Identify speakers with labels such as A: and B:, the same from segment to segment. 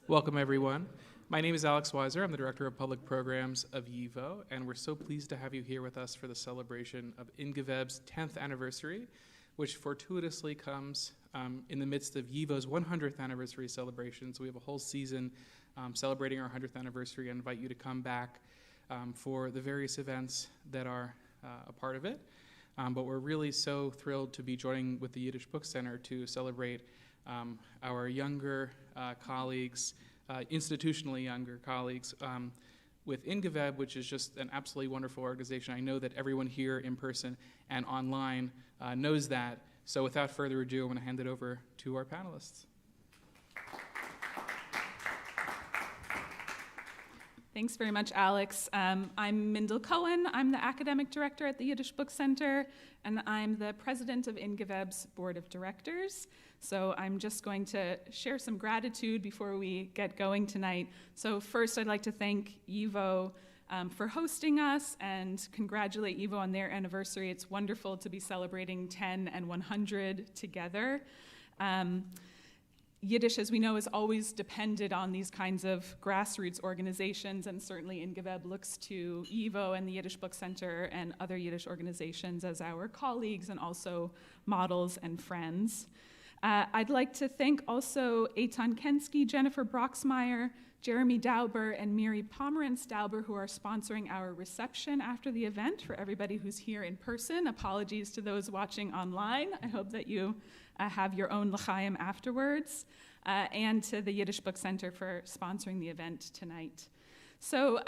A: Welcome, everyone. My name is Alex Weiser. I'm the Director of Public Programs of YIVO, and we're so pleased to have you here with us for the celebration of geveb's 10th anniversary, which fortuitously comes in the midst of YIVO's 100th anniversary celebration. So we have a whole season celebrating our 100th anniversary. I invite you to come back for the various events that are a part of it. But we're really so thrilled to be joining with the Yiddish Book Center to celebrate our younger colleagues, institutionally younger colleagues, with geveb, which is just an absolutely wonderful organization. I know that everyone here in person and online knows that. So without further ado, I'm going to hand it over to our panelists.
B: Thanks very much, Alex. I'm Mindel Cohen. I'm the academic director at the Yiddish Book Center, and I'm the president of geveb's board of directors. So I'm just going to share some gratitude before we get going tonight. So first, I'd like to thank YIVO for hosting us and congratulate YIVO on their anniversary. It's wonderful to be celebrating 10 and 100 together. Yiddish, as we know, is always depended on these kinds of grassroots organizations, and certainly geveb looks to YIVO and the Yiddish Book Center and other Yiddish organizations as our colleagues and also models and friends. I'd like to thank also Eitan Kensky, Jennifer Broxmeyer, Jeremy Dauber, and Miri Pomerantz-Dauber, who are sponsoring our reception after the event for everybody who's here in person. Apologies to those watching online. I hope that you have your own l'chaim afterwards, and to the Yiddish Book Center for sponsoring the event tonight. So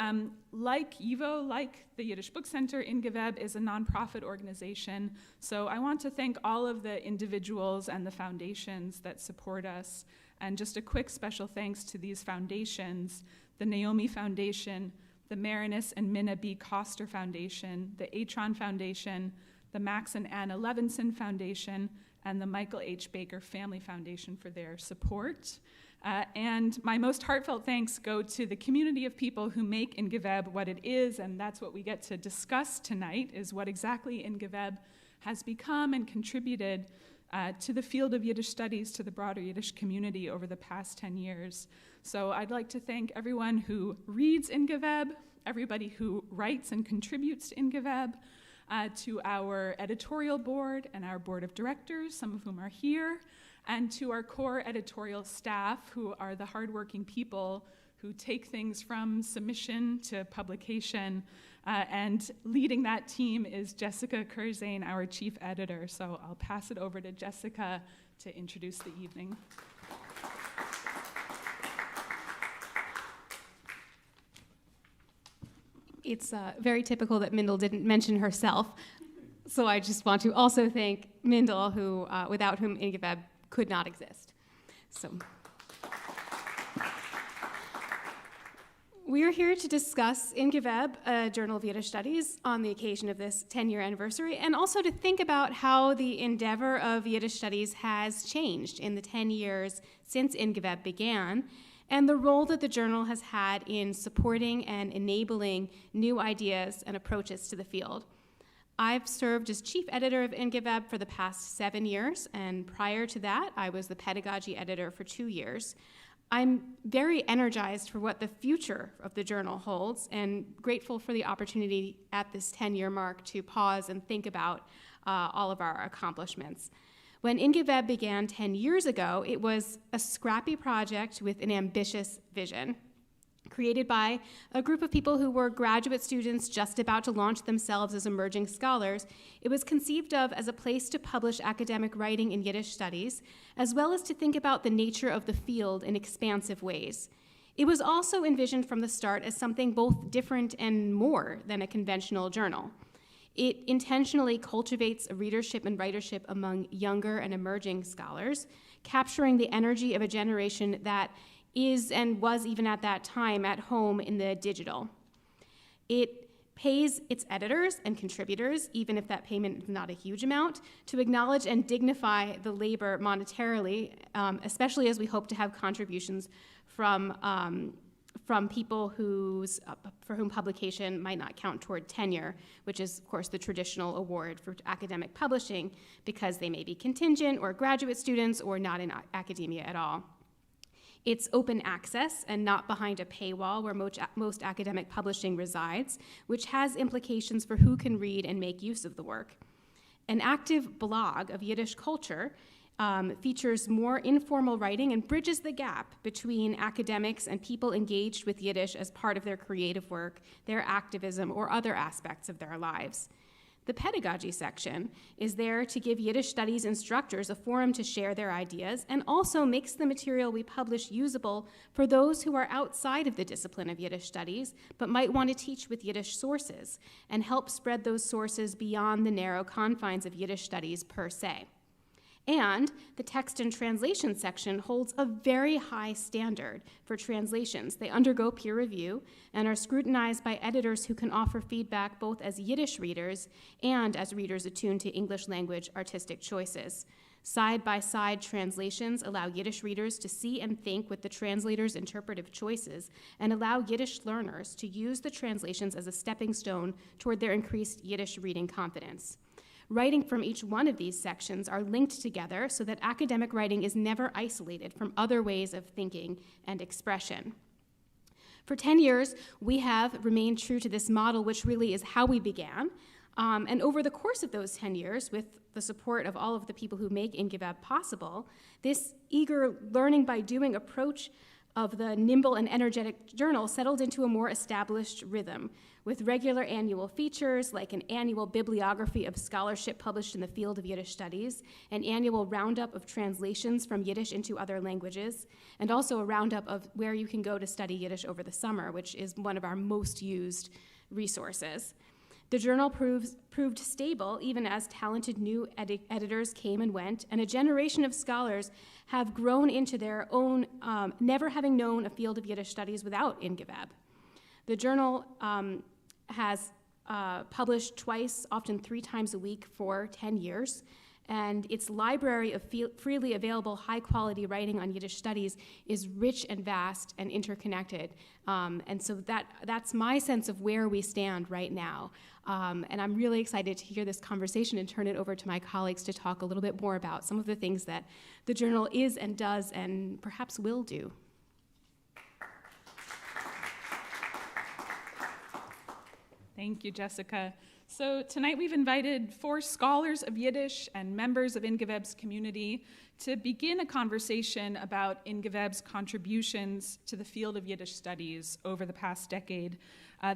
B: like YIVO, like the Yiddish Book Center, geveb is a nonprofit organization. So I want to thank all of the individuals and the foundations that support us. And just a quick special thanks to these foundations: the Naomi Foundation, the Marinus and Minna B. Koster Foundation, the Atron Foundation, the Max and Anna Levinson Foundation, and the Michael H. Baker Family Foundation for their support. And my most heartfelt thanks go to the community of people who make geveb what it is, and that's what we get to discuss tonight, is what exactly geveb has become and contributed to the field of Yiddish studies, to the broader Yiddish community over the past 10 years. So I'd like to thank everyone who reads geveb, everybody who writes and contributes to geveb, to our editorial board and our board of directors, some of whom are here, and to our core editorial staff, who are the hardworking people who take things from submission to publication. And leading that team is Jessica Kurzane, our chief editor. So I'll pass it over to Jessica to introduce the evening.
C: It's very typical that Mindel didn't mention herself. So I just want to also thank Mindel, who, without whom geveb could not exist. So we are here to discuss geveb, a Journal of Yiddish Studies, on the occasion of this 10-year anniversary, and also to think about how the endeavor of Yiddish studies has changed in the 10 years since geveb began, and the role that the journal has had in supporting and enabling new ideas and approaches to the field. I've served as chief editor of geveb for the past 7 years, and prior to that, I was the pedagogy editor for 2 years. I'm very energized for what the future of the journal holds, and grateful for the opportunity at this 10-year mark to pause and think about all of our accomplishments. When geveb began 10 years ago, it was a scrappy project with an ambitious vision. Created by a group of people who were graduate students just about to launch themselves as emerging scholars, it was conceived of as a place to publish academic writing in Yiddish studies, as well as to think about the nature of the field in expansive ways. It was also envisioned from the start as something both different and more than a conventional journal. It intentionally cultivates a readership and writership among younger and emerging scholars, capturing the energy of a generation that is and was even at that time at home in the digital. It pays its editors and contributors, even if that payment is not a huge amount, to acknowledge and dignify the labor monetarily, especially as we hope to have contributions from people for whom publication might not count toward tenure, which is, of course, the traditional award for academic publishing, because they may be contingent or graduate students or not in academia at all. It's open access and not behind a paywall where most academic publishing resides, which has implications for who can read and make use of the work. An active blog of Yiddish culture features more informal writing and bridges the gap between academics and people engaged with Yiddish as part of their creative work, their activism, or other aspects of their lives. The pedagogy section is there to give Yiddish studies instructors a forum to share their ideas and also makes the material we publish usable for those who are outside of the discipline of Yiddish studies but might want to teach with Yiddish sources and help spread those sources beyond the narrow confines of Yiddish studies per se. And the text and translation section holds a very high standard for translations. They undergo peer review and are scrutinized by editors who can offer feedback both as Yiddish readers and as readers attuned to English language artistic choices. Side-by-side translations allow Yiddish readers to see and think with the translator's interpretive choices and allow Yiddish learners to use the translations as a stepping stone toward their increased Yiddish reading confidence. Writing from each one of these sections are linked together so that academic writing is never isolated from other ways of thinking and expression. For 10 years, we have remained true to this model, which really is how we began. And over the course of those 10 years, with the support of all of the people who make geveb possible, this eager learning by doing approach of the nimble and energetic journal settled into a more established rhythm, with regular annual features like an annual bibliography of scholarship published in the field of Yiddish studies, an annual roundup of translations from Yiddish into other languages, and also a roundup of where you can go to study Yiddish over the summer, which is one of our most used resources. The journal proved stable even as talented new editors came and went, and a generation of scholars have grown into their own, never having known a field of Yiddish studies without geveb. The journal has published twice, often 3 times a week for 10 years, and its library of freely available high-quality writing on Yiddish studies is rich and vast and interconnected. And so that's my sense of where we stand right now. And I'm really excited to hear this conversation and turn it over to my colleagues to talk a little bit more about some of the things that the journal is and does and perhaps will do.
B: Thank you, Jessica. So tonight we've invited 4 scholars of Yiddish and members of geveb's community to begin a conversation about geveb's contributions to the field of Yiddish studies over the past decade.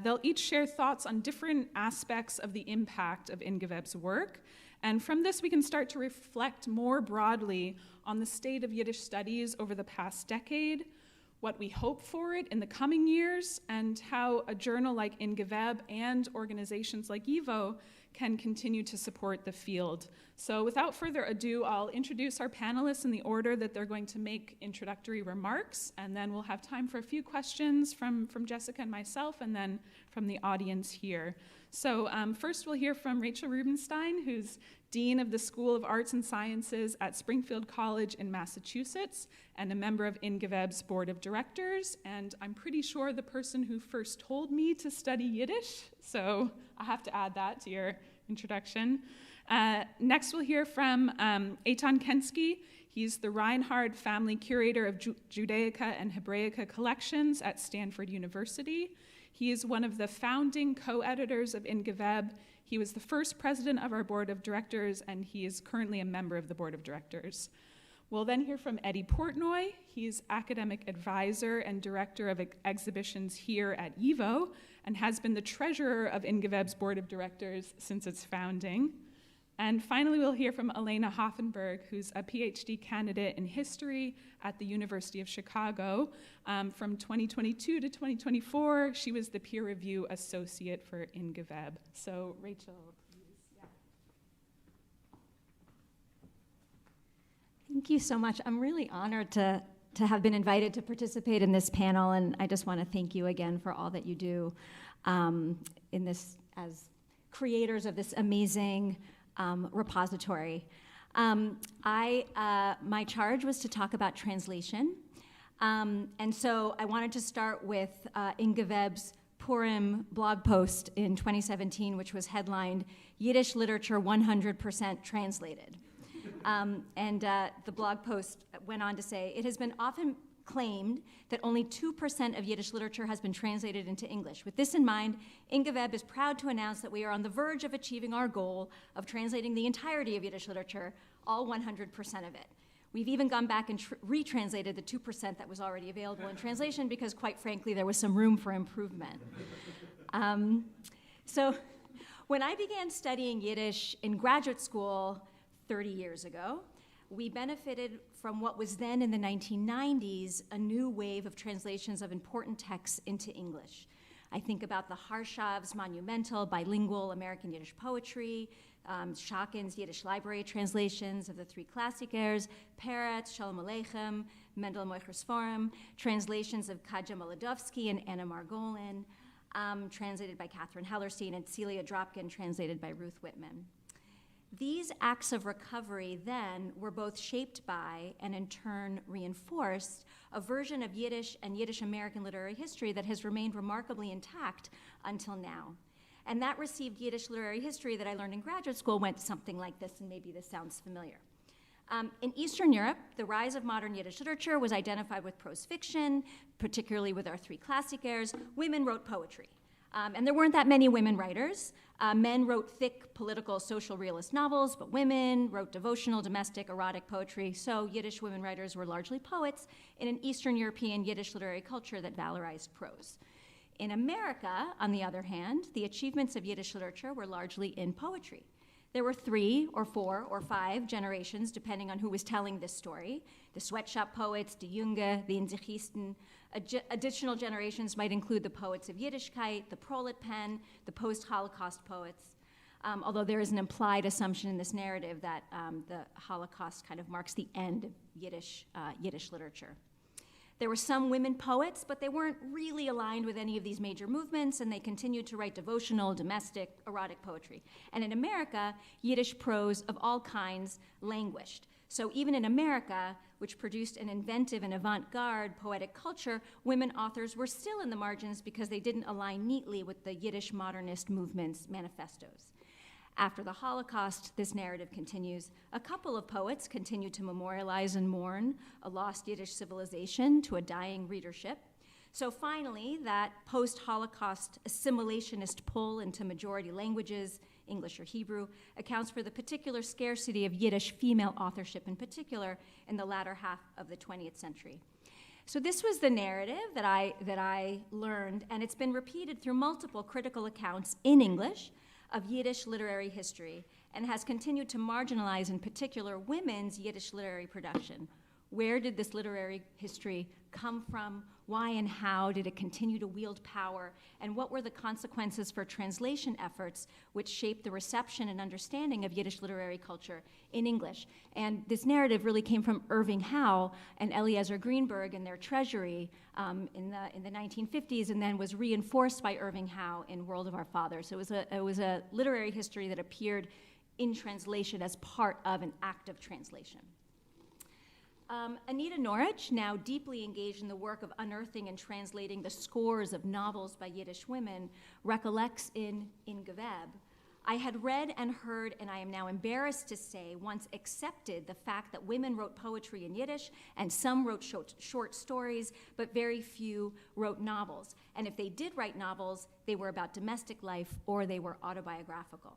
B: They'll each share thoughts on different aspects of the impact of geveb's work. And from this, we can start to reflect more broadly on the state of Yiddish studies over the past decade, what we hope for it in the coming years, and how a journal like geveb and organizations like YIVO can continue to support the field. So without further ado, I'll introduce our panelists in the order that they're going to make introductory remarks, and then we'll have time for a few questions from Jessica and myself, and then from the audience here. So first we'll hear from Rachel Rubenstein, who's Dean of the School of Arts and Sciences at Springfield College in Massachusetts, and a member of geveb's board of directors, and I'm pretty sure the person who first told me to study Yiddish, so I have to add that to your introduction. Next we'll hear from Eitan Kensky. He's the Reinhard Family Curator of Judaica and Hebraica collections at Stanford University. He is one of the founding co-editors of geveb. He was the first president of our board of directors, and he is currently a member of the board of directors. We'll then hear from Eddie Portnoy. He's academic advisor and director of exhibitions here at YIVO, and has been the treasurer of geveb's board of directors since its founding. And finally, we'll hear from Elena Hoffenberg, who's a PhD candidate in history at the University of Chicago. From 2022 to 2024, she was the peer review associate for geveb. So, Rachel, please. Yeah.
D: Thank you so much. I'm really honored to have been invited to participate in this panel, and I just want to thank you again for all that you do in this as creators of this amazing repository. My charge was to talk about translation, and so I wanted to start with geveb's Purim blog post in 2017, which was headlined, "Yiddish Literature 100% Translated." And the blog post went on to say, "It has been often claimed that only 2% of Yiddish literature has been translated into English. With this in mind, geveb is proud to announce that we are on the verge of achieving our goal of translating the entirety of Yiddish literature, all 100% of it. We've even gone back and retranslated the 2% that was already available in translation because, quite frankly, there was some room for improvement. So when I began studying Yiddish in graduate school 30 years ago, we benefited from what was then in the 1990s a new wave of translations of important texts into English. I think about the Harshav's monumental bilingual American Yiddish poetry, Shakin's Yiddish library translations of the three klassikers, Peretz, Shalom Aleichem, Mendel Moicher Sforim, translations of Katja Molodowsky and Anna Margolin, translated by Catherine Hellerstein, and Celia Dropkin, translated by Ruth Whitman. These acts of recovery then were both shaped by and in turn reinforced a version of Yiddish and Yiddish American literary history that has remained remarkably intact until now. And that received Yiddish literary history that I learned in graduate school went something like this, and maybe this sounds familiar. In Eastern Europe, the rise of modern Yiddish literature was identified with prose fiction, particularly with our three klassikers. Women wrote poetry. And there weren't that many women writers. Men wrote thick political social realist novels, but women wrote devotional, domestic, erotic poetry. So Yiddish women writers were largely poets in an Eastern European Yiddish literary culture that valorized prose. In America, on the other hand, the achievements of Yiddish literature were largely in poetry. There were 3 or 4 or 5 generations, depending on who was telling this story. The sweatshop poets, die Junge, the Inzichisten. Additional generations might include the poets of Yiddishkeit, the prolet pen, the post-Holocaust poets, although there is an implied assumption in this narrative that the Holocaust kind of marks the end of Yiddish literature. There were some women poets, but they weren't really aligned with any of these major movements, and they continued to write devotional, domestic, erotic poetry. And in America, Yiddish prose of all kinds languished. So even in America, which produced an inventive and avant-garde poetic culture, women authors were still in the margins because they didn't align neatly with the Yiddish modernist movement's manifestos. After the Holocaust, this narrative continues. A couple of poets continued to memorialize and mourn a lost Yiddish civilization to a dying readership. So finally, that post-Holocaust assimilationist pull into majority languages, English or Hebrew, accounts for the particular scarcity of Yiddish female authorship in particular in the latter half of the 20th century. So this was the narrative that I learned, and it's been repeated through multiple critical accounts in English of Yiddish literary history, and has continued to marginalize, in particular, women's Yiddish literary production. Where did this literary history come from? Why and how did it continue to wield power? And what were the consequences for translation efforts which shaped the reception and understanding of Yiddish literary culture in English? And this narrative really came from Irving Howe and Eliezer Greenberg in their Treasury in the 1950s, and then was reinforced by Irving Howe in World of Our Fathers. So it was a literary history that appeared in translation as part of an act of translation. Anita Norwich, now deeply engaged in the work of unearthing and translating the scores of novels by Yiddish women, recollects in geveb, I had read and heard, and I am now embarrassed to say, once accepted the fact that women wrote poetry in Yiddish, and some wrote short stories, but very few wrote novels. And if they did write novels, they were about domestic life or they were autobiographical.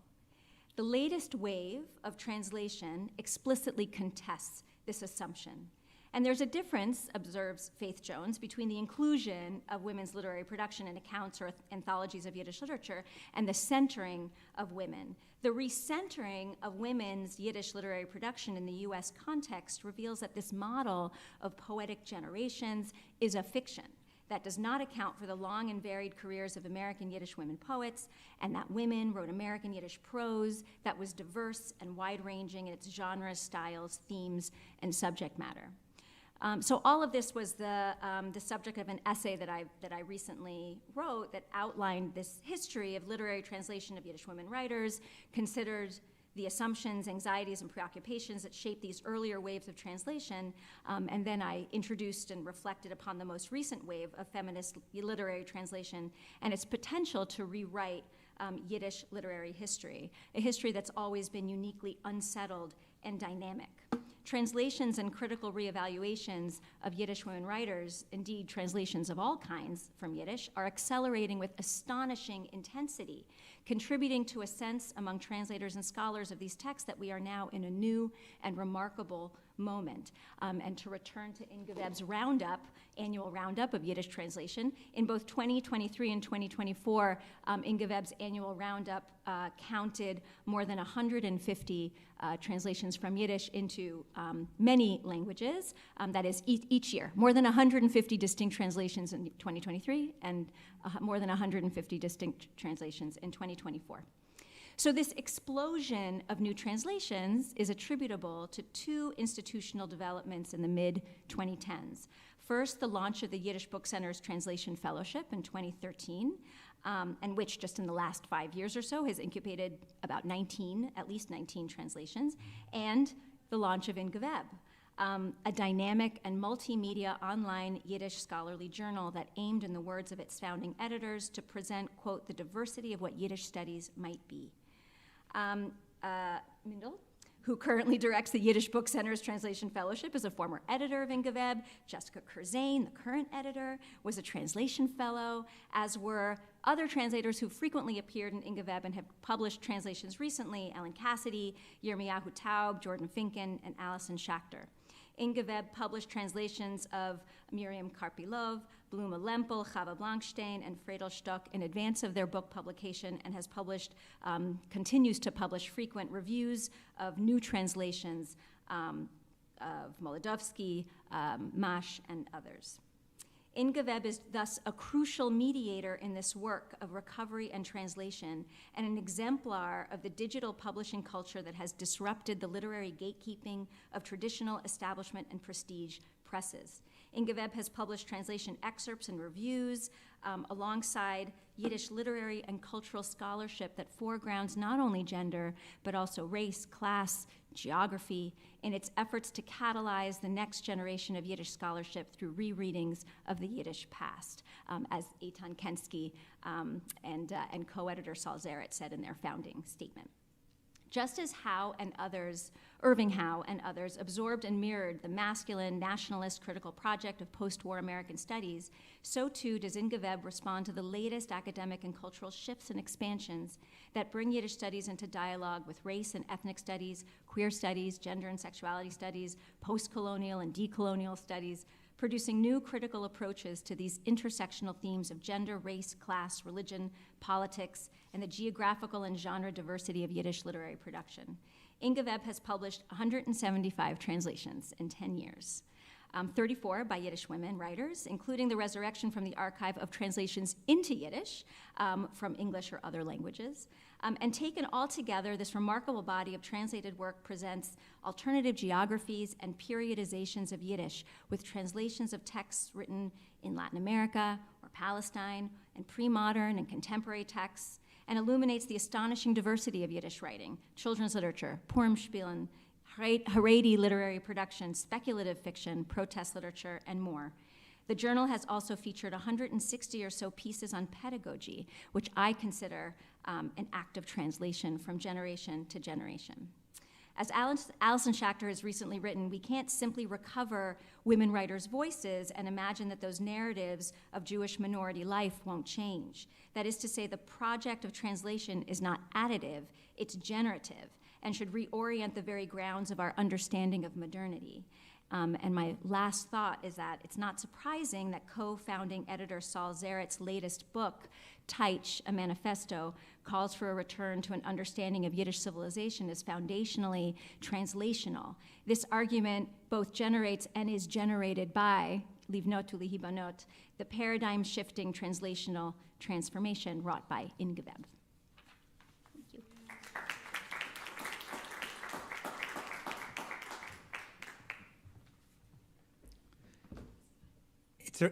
D: The latest wave of translation explicitly contests this assumption. And there's a difference, observes Faith Jones, between the inclusion of women's literary production in accounts or anthologies of Yiddish literature and the centering of women. The recentering of women's Yiddish literary production in the US context reveals that this model of poetic generations is a fiction that does not account for the long and varied careers of American Yiddish women poets, and that women wrote American Yiddish prose that was diverse and wide-ranging in its genres, styles, themes, and subject matter. So all of this was the subject of an essay that I recently wrote that outlined this history of literary translation of Yiddish women writers, considered the assumptions, anxieties, and preoccupations that shaped these earlier waves of translation, and then I introduced and reflected upon the most recent wave of feminist literary translation and its potential to rewrite Yiddish literary history, a history that's always been uniquely unsettled and dynamic. translations and critical reevaluations of Yiddish women writers, indeed translations of all kinds from Yiddish, are accelerating with astonishing intensity, contributing to a sense among translators and scholars of these texts that we are now in a new and remarkable moment. And to return to Ingeveb's annual roundup of Yiddish translation, in both 2023 and 2024, Ingeveb's annual roundup counted more than 150 translations from Yiddish into many languages, that is each year. More than 150 distinct translations in 2023 and more than 150 distinct translations in 2024. So this explosion of new translations is attributable to two institutional developments in the mid-2010s. First, the launch of the Yiddish Book Center's Translation Fellowship in 2013, and which just in the last 5 years or so has incubated about at least 19 translations, and the launch of Ingeveb, a dynamic and multimedia online Yiddish scholarly journal that aimed, in the words of its founding editors, to present, quote, the diversity of what Yiddish studies might be. Mindel, who currently directs the Yiddish Book Center's Translation Fellowship, is a former editor of Ingeveb. Jessica Kurzane, the current editor, was a translation fellow, as were other translators who frequently appeared in Ingeveb and have published translations recently: Ellen Cassidy, Yirmiyahu Taub, Jordan Finken, and Alison Schachter. Ingeveb published translations of Miriam Karpilov, Bluma Lempel, Chava Blankstein, and Friedel Stock in advance of their book publication, and has continues to publish frequent reviews of new translations of Molodovsky, Mash, and others. Ingeveb is thus a crucial mediator in this work of recovery and translation, and an exemplar of the digital publishing culture that has disrupted the literary gatekeeping of traditional establishment and prestige presses. Ingeveb has published translation excerpts and reviews alongside Yiddish literary and cultural scholarship that foregrounds not only gender, but also race, class, geography, in its efforts to catalyze the next generation of Yiddish scholarship through rereadings of the Yiddish past, as Eitan Kensky and co-editor Saul Zaret said in their founding statement. Just as Irving Howe and others absorbed and mirrored the masculine, nationalist, critical project of post-war American studies, so too does Ingeveb respond to the latest academic and cultural shifts and expansions that bring Yiddish studies into dialogue with race and ethnic studies, queer studies, gender and sexuality studies, post-colonial and decolonial studies, producing new critical approaches to these intersectional themes of gender, race, class, religion, politics, and the geographical and genre diversity of Yiddish literary production. Ingeveb has published 175 translations in 10 years, 34 by Yiddish women writers, including the resurrection from the archive of translations into Yiddish from English or other languages. And taken all together, this remarkable body of translated work presents alternative geographies and periodizations of Yiddish, with translations of texts written in Latin America or Palestine, and pre-modern and contemporary texts, and illuminates the astonishing diversity of Yiddish writing, children's literature, Purimspielen, Haredi literary production, speculative fiction, protest literature, and more. The journal has also featured 160 or so pieces on pedagogy, which I consider an act of translation from generation to generation. As Alison Schachter has recently written, we can't simply recover women writers' voices and imagine that those narratives of Jewish minority life won't change. That is to say, the project of translation is not additive, it's generative, and should reorient the very grounds of our understanding of modernity. And my last thought is that it's not surprising that co-founding editor Saul Zaret's latest book, Taich, a Manifesto, calls for a return to an understanding of Yiddish civilization as foundationally translational. This argument both generates and is generated by, livnot ulehibanot, the paradigm-shifting translational transformation wrought by Ingeveb. Thank you.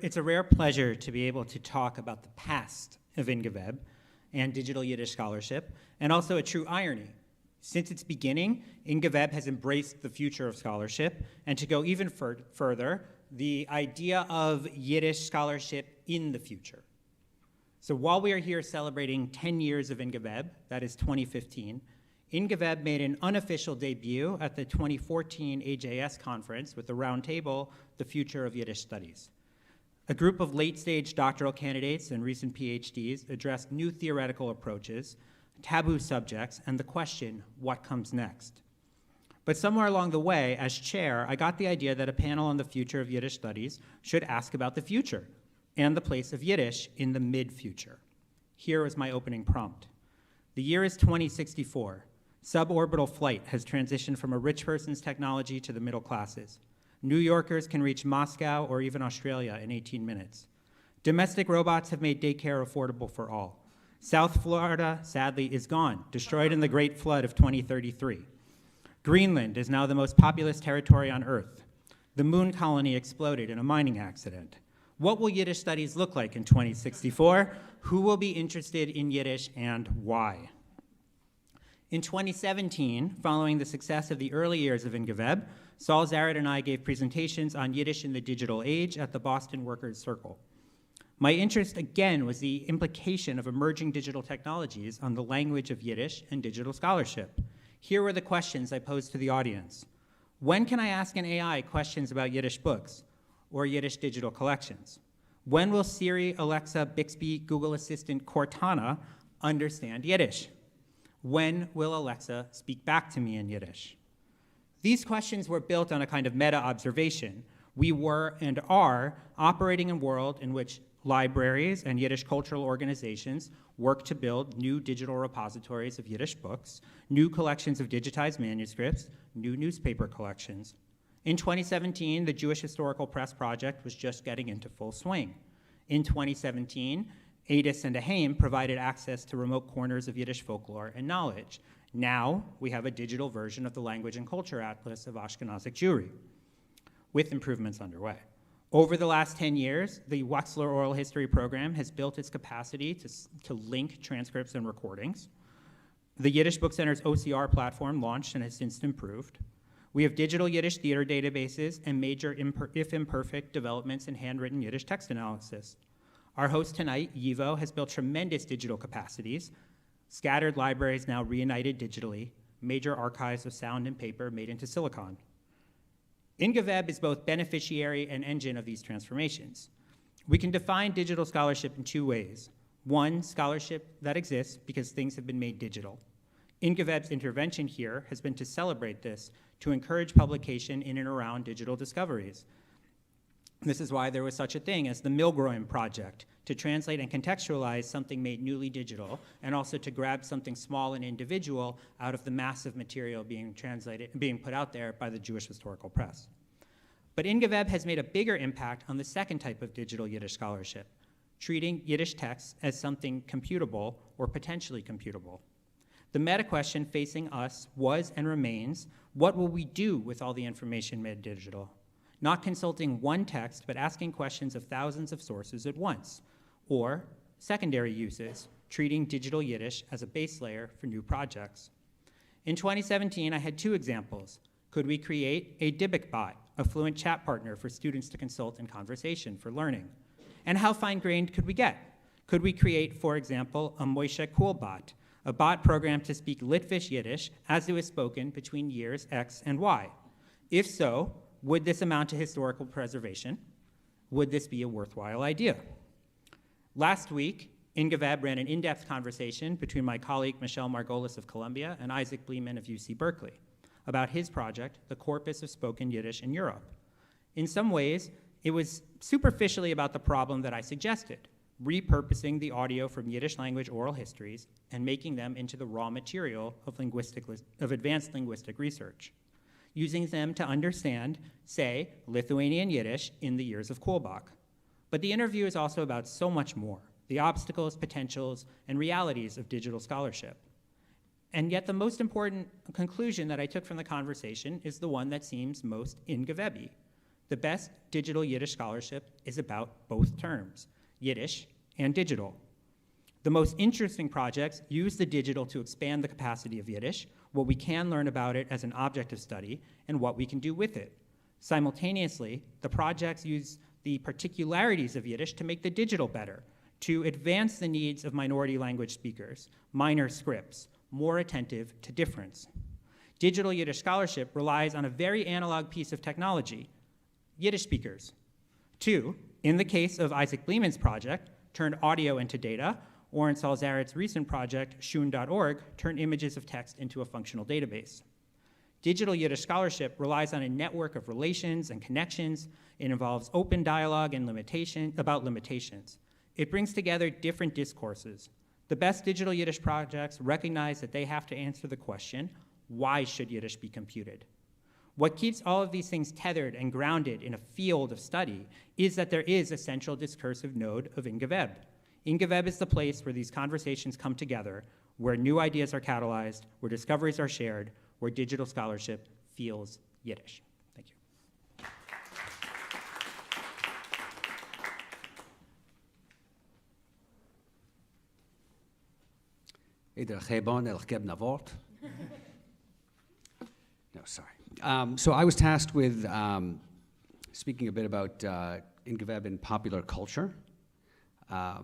E: It's a rare pleasure to be able to talk about the past of Ingeveb and digital Yiddish scholarship, and also a true irony. Since its beginning, Ingeveb has embraced the future of scholarship, and to go even further, the idea of Yiddish scholarship in the future. So while we are here celebrating 10 years of Ingeveb, that is 2015, InGeveb made an unofficial debut at the 2014 AJS conference with the roundtable, The Future of Yiddish Studies. A group of late-stage doctoral candidates and recent PhDs addressed new theoretical approaches, taboo subjects, and the question, what comes next? But somewhere along the way, as chair, I got the idea that a panel on the future of Yiddish studies should ask about the future and the place of Yiddish in the mid-future. Here is my opening prompt. The year is 2064. Suborbital flight has transitioned from a rich person's technology to the middle classes. New Yorkers can reach Moscow or even Australia in 18 minutes. Domestic robots have made daycare affordable for all. South Florida, sadly, is gone, destroyed in the Great Flood of 2033. Greenland is now the most populous territory on Earth. The moon colony exploded in a mining accident. What will Yiddish studies look like in 2064? Who will be interested in Yiddish and why? In 2017, following the success of the early years of InGeveb, Saul Zaret and I gave presentations on Yiddish in the digital age at the Boston Workers Circle. My interest, again, was the implication of emerging digital technologies on the language of Yiddish and digital scholarship. Here were the questions I posed to the audience. When can I ask an AI questions about Yiddish books or Yiddish digital collections? When will Siri, Alexa, Bixby, Google Assistant, Cortana understand Yiddish? When will Alexa speak back to me in Yiddish? These questions were built on a kind of meta-observation. We were and are operating in a world in which libraries and Yiddish cultural organizations work to build new digital repositories of Yiddish books, new collections of digitized manuscripts, new newspaper collections. In 2017, the Jewish Historical Press Project was just getting into full swing. In 2017, Adis and Ahaim provided access to remote corners of Yiddish folklore and knowledge. Now, we have a digital version of the Language and Culture Atlas of Ashkenazic Jewry, with improvements underway. Over the last 10 years, the Wexler Oral History Program has built its capacity to link transcripts and recordings. The Yiddish Book Center's OCR platform launched and has since improved. We have digital Yiddish theater databases and major, if imperfect, developments in handwritten Yiddish text analysis. Our host tonight, YIVO, has built tremendous digital capacities, scattered libraries now reunited digitally, major archives of sound and paper made into silicon. InGeveb is both beneficiary and engine of these transformations. We can define digital scholarship in two ways. One, scholarship that exists because things have been made digital. InGeveb's intervention here has been to celebrate this, to encourage publication in and around digital discoveries. This is why there was such a thing as the Milgroim Project, to translate and contextualize something made newly digital, and also to grab something small and individual out of the massive material being put out there by the Jewish Historical Press. But InGeveb has made a bigger impact on the second type of digital Yiddish scholarship, treating Yiddish texts as something computable or potentially computable. The meta question facing us was and remains, what will we do with all the information made digital? Not consulting one text, but asking questions of thousands of sources at once. Or secondary uses, treating digital Yiddish as a base layer for new projects. In 2017, I had two examples. Could we create a Dybbuk bot, a fluent chat partner for students to consult in conversation for learning? And how fine-grained could we get? Could we create, for example, a Moshe Cool bot, a bot programmed to speak Litvish Yiddish as it was spoken between years X and Y? If so, would this amount to historical preservation? Would this be a worthwhile idea? Last week, InGeveb ran an in-depth conversation between my colleague Michelle Margolis of Columbia and Isaac Bleeman of UC Berkeley about his project, The Corpus of Spoken Yiddish in Europe. In some ways, it was superficially about the problem that I suggested, repurposing the audio from Yiddish language oral histories and making them into the raw material of advanced linguistic research, using them to understand, say, Lithuanian Yiddish in the years of Kuhlbach. But the interview is also about so much more, the obstacles, potentials, and realities of digital scholarship. And yet the most important conclusion that I took from the conversation is the one that seems most InGeveb-y. The best digital Yiddish scholarship is about both terms, Yiddish and digital. The most interesting projects use the digital to expand the capacity of Yiddish, what we can learn about it as an object of study, and what we can do with it. Simultaneously, the projects use the particularities of Yiddish to make the digital better, to advance the needs of minority language speakers, minor scripts, more attentive to difference. Digital Yiddish scholarship relies on a very analog piece of technology, Yiddish speakers. 2, in the case of Isaac Bleeman's project, turned audio into data, or in Saul Zaret's recent project, shun.org, turned images of text into a functional database. Digital Yiddish scholarship relies on a network of relations and connections. It involves open dialogue and about limitations. It brings together different discourses. The best digital Yiddish projects recognize that they have to answer the question, why should Yiddish be computed? What keeps all of these things tethered and grounded in a field of study is that there is a central discursive node of geveb. Geveb is the place where these conversations come together, where new ideas are catalyzed, where discoveries are shared, where digital scholarship feels Yiddish. Thank you.
F: No, sorry. So I was tasked with speaking a bit about geveb in popular culture. How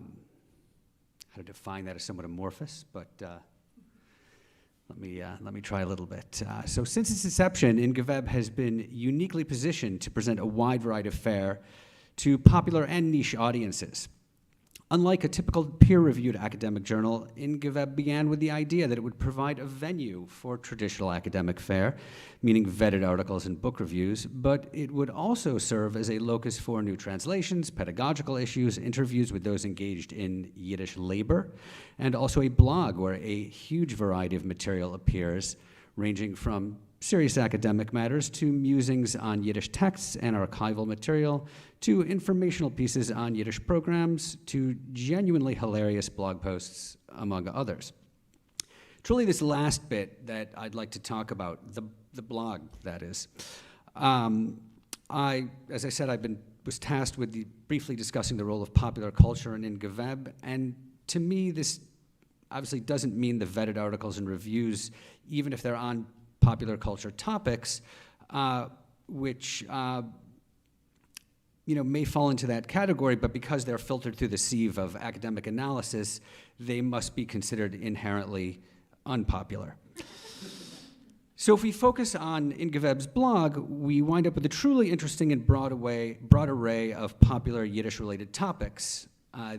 F: to define that is somewhat amorphous, but let me try a little bit. So since its inception, geveb has been uniquely positioned to present a wide variety of fare to popular and niche audiences. Unlike a typical peer-reviewed academic journal, geveb began with the idea that it would provide a venue for traditional academic fare, meaning vetted articles and book reviews, but it would also serve as a locus for new translations, pedagogical issues, interviews with those engaged in Yiddish labor, and also a blog where a huge variety of material appears, ranging from serious academic matters to musings on Yiddish texts and archival material, to informational pieces on Yiddish programs, to genuinely hilarious blog posts, among others. Truly, this last bit that I'd like to talk about, the blog, that is. As I said, was tasked with briefly discussing the role of popular culture in geveb, and to me, this obviously doesn't mean the vetted articles and reviews, even if they're on popular culture topics, which may fall into that category, but because they're filtered through the sieve of academic analysis, they must be considered inherently unpopular. So if we focus on geveb's blog, we wind up with a truly interesting and broad array of popular Yiddish-related topics.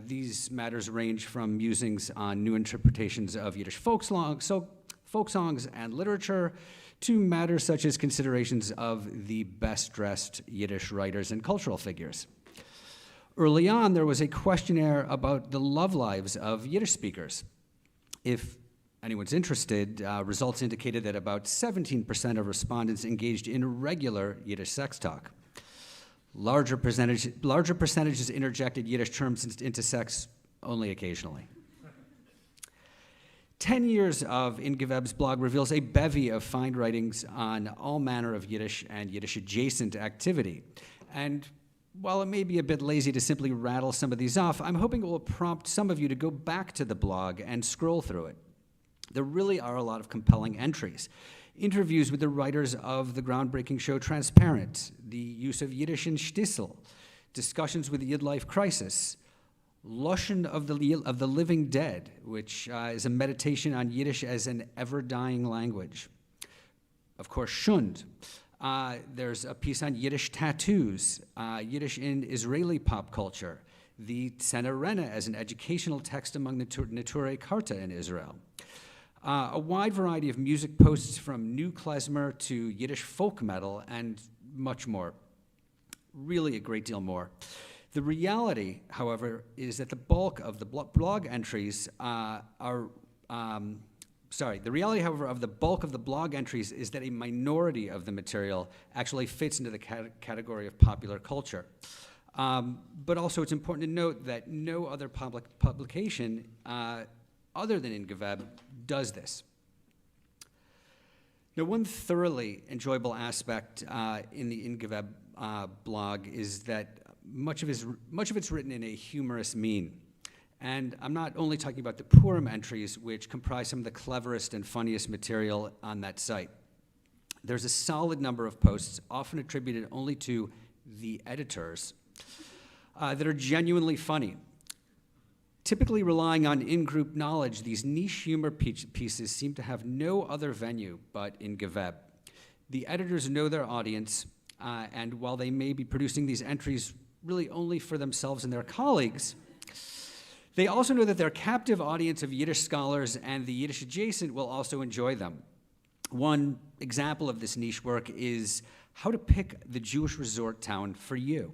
F: These matters range from musings on new interpretations of Yiddish folk songs and literature, to matters such as considerations of the best-dressed Yiddish writers and cultural figures. Early on, there was a questionnaire about the love lives of Yiddish speakers. If anyone's interested, results indicated that about 17% of respondents engaged in regular Yiddish sex talk. Larger percentages interjected Yiddish terms into sex only occasionally. 10 years of geveb's blog reveals a bevy of fine writings on all manner of Yiddish and Yiddish-adjacent activity. And while it may be a bit lazy to simply rattle some of these off, I'm hoping it will prompt some of you to go back to the blog and scroll through it. There really are a lot of compelling entries. Interviews with the writers of the groundbreaking show Transparent, the use of Yiddish in Shtisel, discussions with the Yid Life Crisis, Loshen of the Living Dead, which is a meditation on Yiddish as an ever-dying language. Of course, Shund. There's a piece on Yiddish tattoos, Yiddish in Israeli pop culture, the Tzena Rena as an educational text among the Neturei Karta in Israel. A wide variety of music posts from new klezmer to Yiddish folk metal and much more. Really a great deal more. The reality, however, is that the bulk of the blog entries the reality, however, of the bulk of the blog entries is that a minority of the material actually fits into the category of popular culture. But also it's important to note that no other publication other than geveb does this. Now, one thoroughly enjoyable aspect in the geveb blog is that much of it's written in a humorous mean. And I'm not only talking about the Purim entries, which comprise some of the cleverest and funniest material on that site. There's a solid number of posts, often attributed only to the editors, that are genuinely funny. Typically relying on in-group knowledge, these niche humor pieces seem to have no other venue but in geveb. The editors know their audience, and while they may be producing these entries really only for themselves and their colleagues, they also know that their captive audience of Yiddish scholars and the Yiddish adjacent will also enjoy them. One example of this niche work is How to Pick the Jewish Resort Town for You,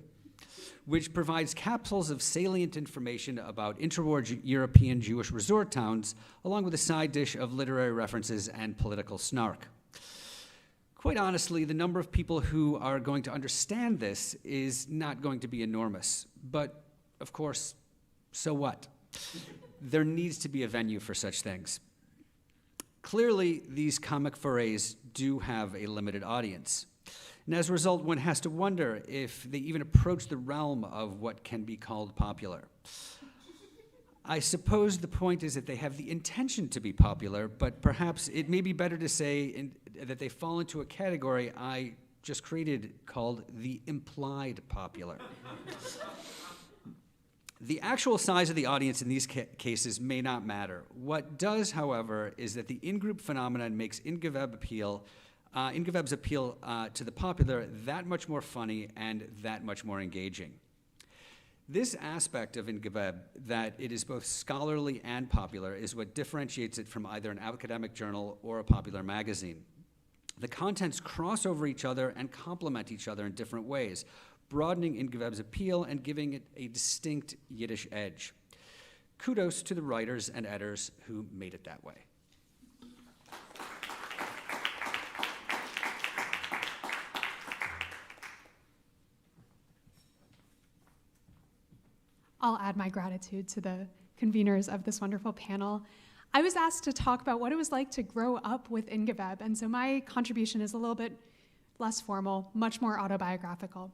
F: which provides capsules of salient information about interwar European Jewish resort towns, along with a side dish of literary references and political snark. Quite honestly, the number of people who are going to understand this is not going to be enormous. But, of course, so what? There needs to be a venue for such things. Clearly, these comic forays do have a limited audience. And as a result, one has to wonder if they even approach the realm of what can be called popular. I suppose the point is that they have the intention to be popular, but perhaps it may be better to say that they fall into a category I just created called the implied popular. The actual size of the audience in these cases may not matter. What does, however, is that the in-group phenomenon makes in-geveb's appeal to the popular that much more funny and that much more engaging. This aspect of in-geveb, that it is both scholarly and popular, is what differentiates it from either an academic journal or a popular magazine. The contents cross over each other and complement each other in different ways, broadening in-geveb's appeal and giving it a distinct Yiddish edge. Kudos to the writers and editors who made it that way.
G: I'll add my gratitude to the conveners of this wonderful panel. I was asked to talk about what it was like to grow up with in-geveb, and so my contribution is a little bit less formal, much more autobiographical.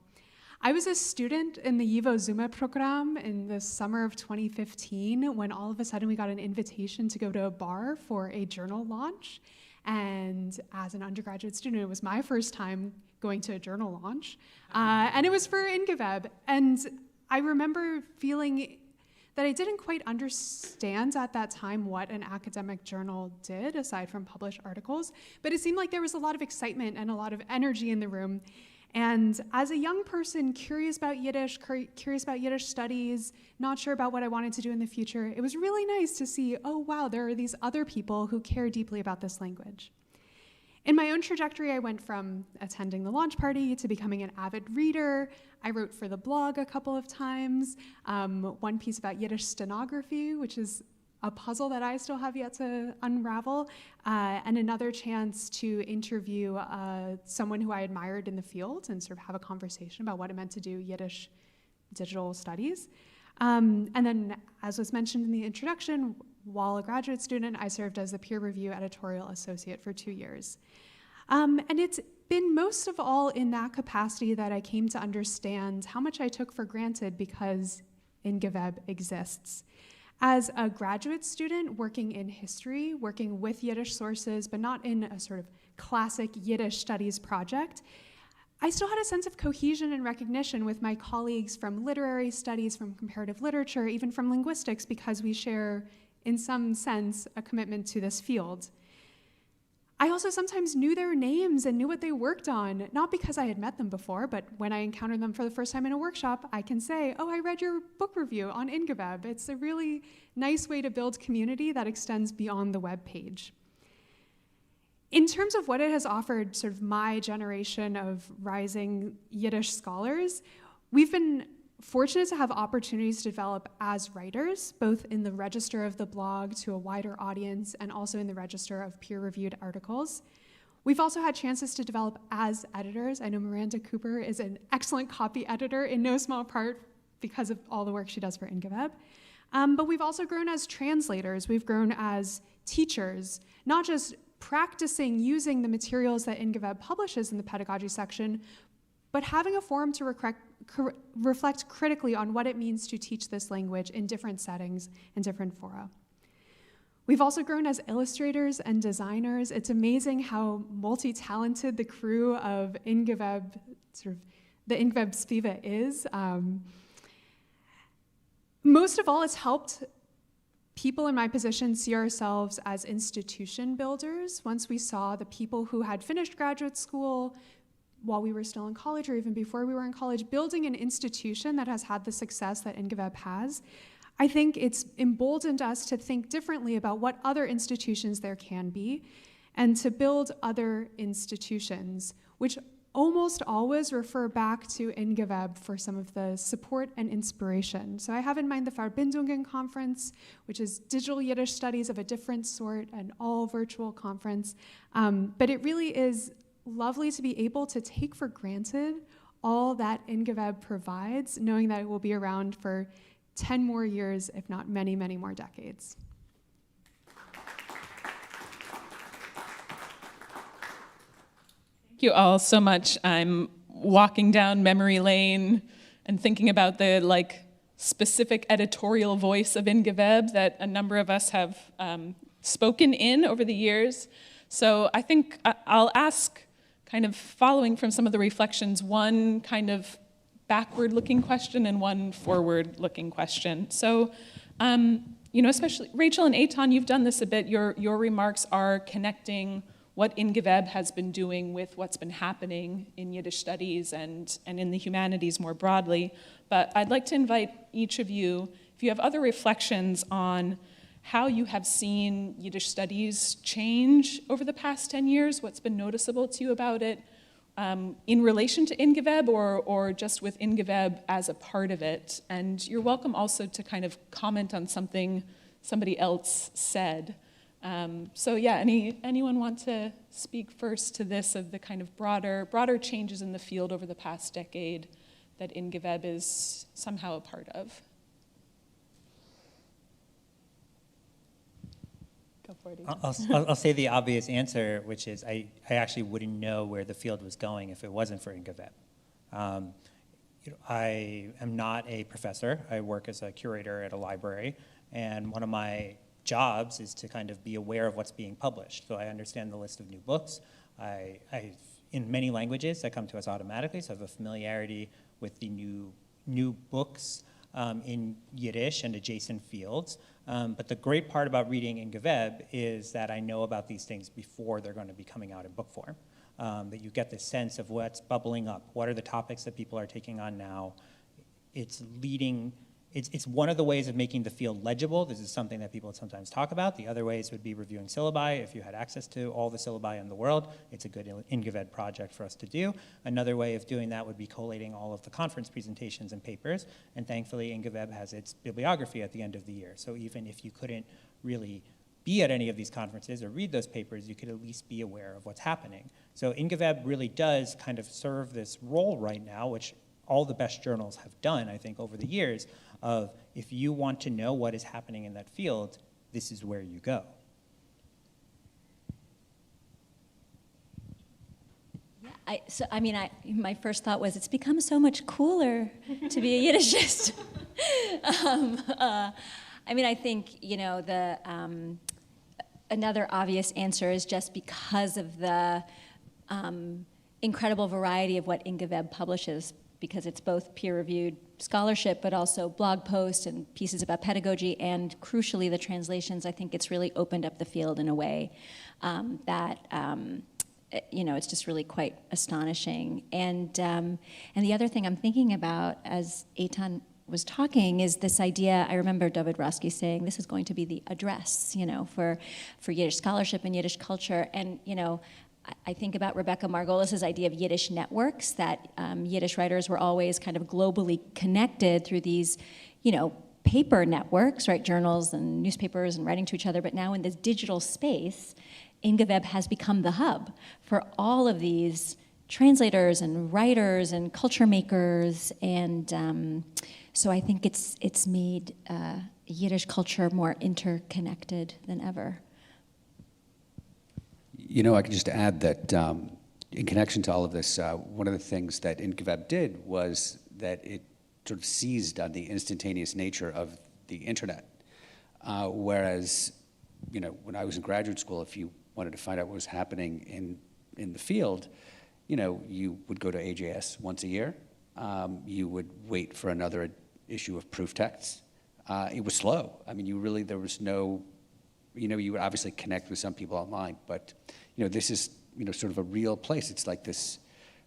G: I was a student in the YIVO Zuma program in the summer of 2015 when all of a sudden we got an invitation to go to a bar for a journal launch. And as an undergraduate student, it was my first time going to a journal launch. And it was for in-geveb. And I remember feeling that I didn't quite understand at that time what an academic journal did, aside from published articles, but it seemed like there was a lot of excitement and a lot of energy in the room. And as a young person, curious about Yiddish studies, not sure about what I wanted to do in the future, it was really nice to see, oh wow, there are these other people who care deeply about this language. In my own trajectory, I went from attending the launch party to becoming an avid reader. I wrote for the blog a couple of times, one piece about Yiddish stenography, which is a puzzle that I still have yet to unravel, and another chance to interview someone who I admired in the field and sort of have a conversation about what it meant to do Yiddish digital studies. And then, as was mentioned in the introduction, while a graduate student, I served as the peer review editorial associate for 2 years. And it's been most of all in that capacity that I came to understand how much I took for granted because in-geveb exists. As a graduate student working in history, working with Yiddish sources, but not in a sort of classic Yiddish studies project, I still had a sense of cohesion and recognition with my colleagues from literary studies, from comparative literature, even from linguistics, because we share, in some sense, a commitment to this field. I also sometimes knew their names and knew what they worked on, not because I had met them before, but when I encountered them for the first time in a workshop, I can say, oh, I read your book review on in-geveb. It's a really nice way to build community that extends beyond the web page. In terms of what it has offered sort of my generation of rising Yiddish scholars, we've been fortunate to have opportunities to develop as writers, both in the register of the blog to a wider audience and also in the register of peer-reviewed articles. We've also had chances to develop as editors. I know Miranda Cooper is an excellent copy editor in no small part because of all the work she does for in-geveb. But we've also grown as translators. We've grown as teachers, not just practicing using the materials that in-geveb publishes in the pedagogy section, but having a forum to reflect critically on what it means to teach this language in different settings and different fora. We've also grown as illustrators and designers. It's amazing how multi-talented the crew of in-geveb, sort of the in-geveb Spiva is. Most of all, it's helped people in my position see ourselves as institution builders. Once we saw the people who had finished graduate school while we were still in college or even before we were in college, building an institution that has had the success that INGVEB has, I think it's emboldened us to think differently about what other institutions there can be and to build other institutions, which almost always refer back to INGVEB for some of the support and inspiration. So I have in mind the Verbindungen Conference, which is digital Yiddish studies of a different sort, an all virtual conference. But it really is lovely to be able to take for granted all that INGVEB provides, knowing that it will be around for 10 more years, if not many, many more decades.
B: Thank you all so much. I'm walking down memory lane and thinking about the specific editorial voice of INGVEB that a number of us have spoken in over the years. So I think I'll ask, kind of following from some of the reflections, one kind of backward-looking question and one forward-looking question. So, especially Rachel and Eitan, you've done this a bit. Your remarks are connecting what INGVEB has been doing with what's been happening in Yiddish studies and in the humanities more broadly. But I'd like to invite each of you, if you have other reflections on how you have seen Yiddish studies change over the past 10 years, what's been noticeable to you about it, in relation to INGVEB or just with INGVEB as a part of it. And you're welcome also to kind of comment on something somebody else said. Anyone want to speak first to this of the kind of broader changes in the field over the past decade that INGVEB is somehow a part of? Go for it.
E: I'll say the obvious answer, which is I actually wouldn't know where the field was going if it wasn't for INGVEB. I am not a professor. I work as a curator at a library, and one of my jobs is to kind of be aware of what's being published. So I understand the list of new books. In many languages that come to us automatically, so I have a familiarity with the new books in Yiddish and adjacent fields. But the great part about reading INGVEB is that I know about these things before they're going to be coming out in book form. That you get this sense of what's bubbling up, what are the topics that people are taking on now. It's one of the ways of making the field legible. This is something that people sometimes talk about. The other ways would be reviewing syllabi. If you had access to all the syllabi in the world, it's a good INGVEB project for us to do. Another way of doing that would be collating all of the conference presentations and papers. And thankfully, INGVEB has its bibliography at the end of the year. So even if you couldn't really be at any of these conferences or read those papers, you could at least be aware of what's happening. So INGVEB really does kind of serve this role right now, which all the best journals have done, I think, over the years, of if you want to know what is happening in that field, this is where you go.
D: Yeah, my first thought was it's become so much cooler to be a Yiddishist. I think, another obvious answer is just because of the incredible variety of what INGVEB publishes, because it's both peer-reviewed scholarship, but also blog posts and pieces about pedagogy, and crucially the translations. I think it's really opened up the field in a way that it's just really quite astonishing. And the other thing I'm thinking about as Eitan was talking is this idea. I remember David Roski saying this is going to be the address, for Yiddish scholarship and Yiddish culture, and I think about Rebecca Margolis's idea of Yiddish networks, that Yiddish writers were always kind of globally connected through these, paper networks, right, journals and newspapers and writing to each other. But now in this digital space, INGVEB has become the hub for all of these translators and writers and culture makers. And so I think it's made Yiddish culture more interconnected than ever.
F: I could just add that in connection to all of this, one of the things that INGVEB did was that it sort of seized on the instantaneous nature of the internet. Whereas, when I was in graduate school, if you wanted to find out what was happening in the field, you would go to AJS once a year. You would wait for another issue of proof texts. it was slow. I mean, there was no, you would obviously connect with some people online, but, this is, sort of a real place. It's like this